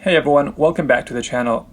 Hey everyone, welcome back to the channel.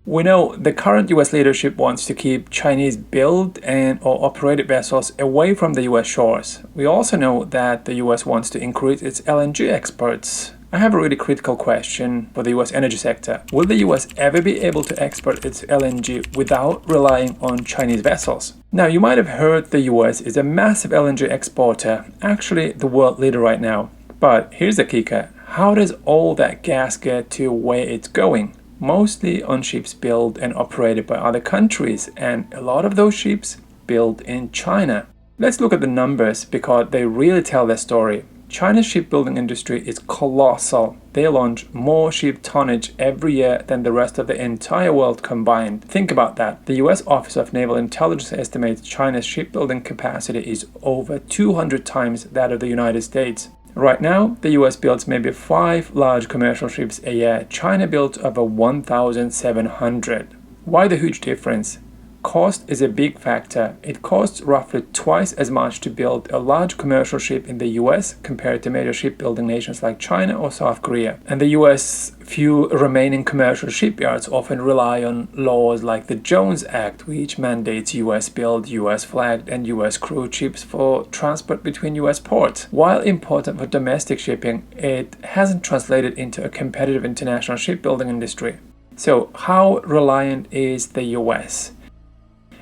We know the current US leadership wants to keep Chinese built and or operated vessels away from the US shores. We also know that the US wants to increase its LNG exports. I have a really critical question for the US energy sector. Will the US ever be able to export its LNG without relying on Chinese vessels? Now, you might have heard the US is a massive LNG exporter, actually the world leader right now. But here's the kicker. How does all that gas get to where it's going? Mostly on ships built and operated by other countries, and a lot of those ships built in China. Let's look at the numbers because they really tell their story. China's shipbuilding industry is colossal. They launch more ship tonnage every year than the rest of the entire world combined. Think about that. The US Office of Naval Intelligence estimates China's shipbuilding capacity is over 200 times that of the United States. Right now, the US builds maybe 5 large commercial ships a year. China built over 1,700. Why the huge difference? Cost is a big factor. It costs roughly twice as much to build a large commercial ship in the US compared to major shipbuilding nations like China or South Korea. And the US few remaining commercial shipyards often rely on laws like the Jones Act, which mandates US built, US flagged and US crewed ships for transport between US ports. While important for domestic shipping, it hasn't translated into a competitive international shipbuilding industry. So how reliant is the US?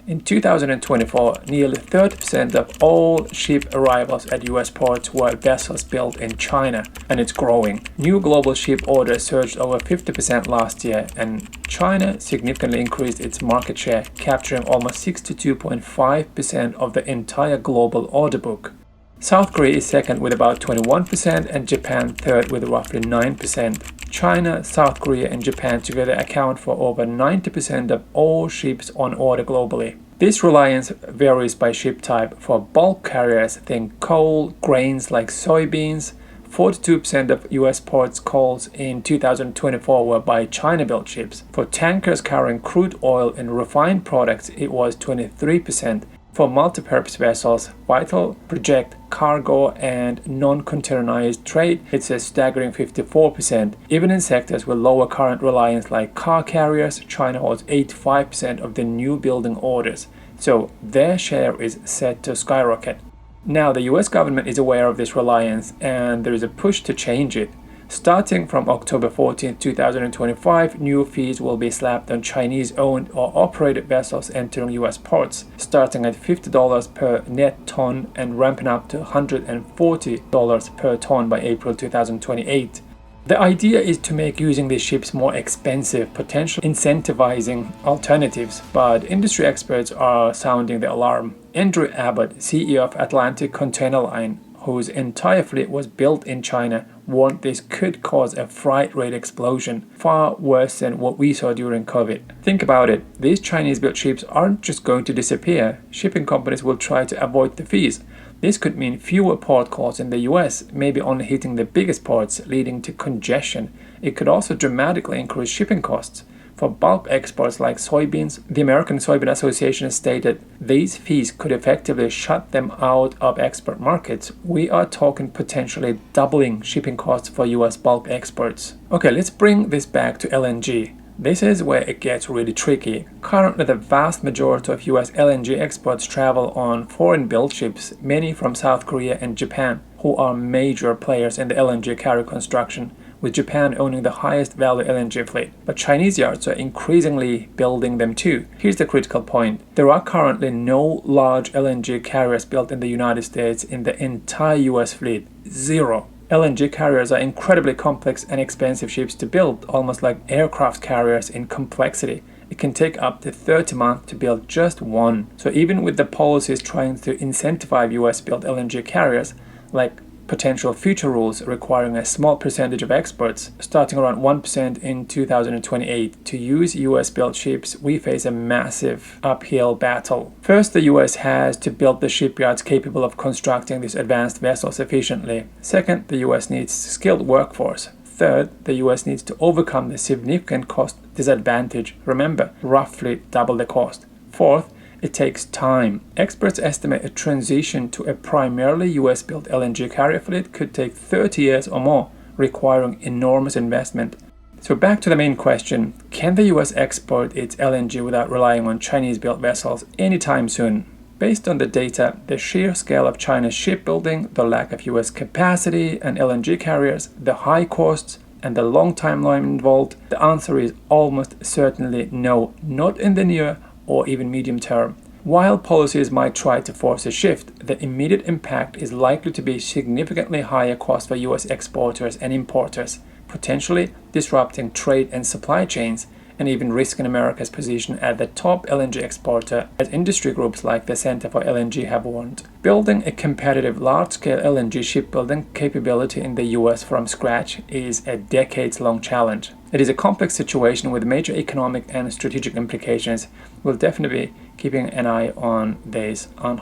In 2024, nearly 30% of all ship arrivals at US ports were vessels built in China, and it's growing. New global ship orders surged over 50% last year, and China significantly increased its market share, capturing almost 62.5% of the entire global order book. South Korea is second with about 21% and Japan third with roughly 9%. China, South Korea and Japan together account for over 90% of all ships on order globally. This reliance varies by ship type. For bulk carriers, think coal, grains like soybeans. 42% of US ports calls in 2024 were by China-built ships. For tankers carrying crude oil and refined products, it was 23%. For multi-purpose vessels, vital, project, cargo, and non-containerized trade, it's a staggering 54%. Even in sectors with lower current reliance like car carriers, China holds 85% of the new building orders, so their share is set to skyrocket. Now, the US government is aware of this reliance, and there is a push to change it. Starting from October 14, 2025, new fees will be slapped on Chinese-owned or operated vessels entering US ports, starting at $50 per net ton and ramping up to $140 per ton by April 2028. The idea is to make using these ships more expensive, potentially incentivizing alternatives, but industry experts are sounding the alarm. Andrew Abbott, CEO of Atlantic Container Line, whose entire fleet was built in China, warned this could cause a freight rate explosion, far worse than what we saw during COVID. Think about it, these Chinese-built ships aren't just going to disappear. Shipping companies will try to avoid the fees. This could mean fewer port calls in the US, maybe only hitting the biggest ports, leading to congestion. It could also dramatically increase shipping costs. For bulk exports like soybeans, the American Soybean Association has stated these fees could effectively shut them out of export markets. We are talking potentially doubling shipping costs for US bulk exports. Okay, let's bring this back to LNG. This is where it gets really tricky. Currently, the vast majority of US LNG exports travel on foreign-built ships, many from South Korea and Japan, who are major players in the LNG carrier construction, with Japan owning the highest value LNG fleet. But Chinese yards are increasingly building them too. Here's the critical point. There are currently no large LNG carriers built in the United States in the entire US fleet. Zero. LNG carriers are incredibly complex and expensive ships to build, almost like aircraft carriers in complexity. It can take up to 30 months to build just one. So even with the policies trying to incentivize US-built LNG carriers, like potential future rules requiring a small percentage of exports, starting around 1% in 2028, to use US-built ships, we face a massive uphill battle. First, the US has to build the shipyards capable of constructing these advanced vessels efficiently. Second, the US needs skilled workforce. Third, the US needs to overcome the significant cost disadvantage. Remember, roughly double the cost. Fourth, it takes time. Experts estimate a transition to a primarily US-built LNG carrier fleet could take 30 years or more, requiring enormous investment. So back to the main question, can the US export its LNG without relying on Chinese-built vessels anytime soon? Based on the data, the sheer scale of China's shipbuilding, the lack of US capacity and LNG carriers, the high costs, and the long timeline involved, the answer is almost certainly no, not in the near or even medium term. While policies might try to force a shift, the immediate impact is likely to be significantly higher cost for US exporters and importers, potentially disrupting trade and supply chains, and even risking America's position as the top LNG exporter, as industry groups like the Center for LNG have warned. Building a competitive large-scale LNG shipbuilding capability in the US from scratch is a decades-long challenge. It is a complex situation with major economic and strategic implications. We'll definitely be keeping an eye on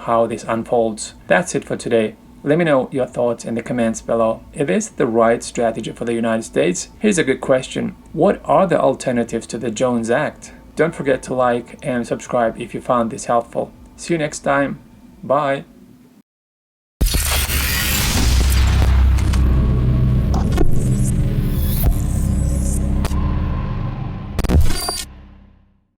how this unfolds. That's it for today. Let me know your thoughts in the comments below. Is this the right strategy for the United States? Here's a good question. What are the alternatives to the Jones Act? Don't forget to like and subscribe if you found this helpful. See you next time. Bye.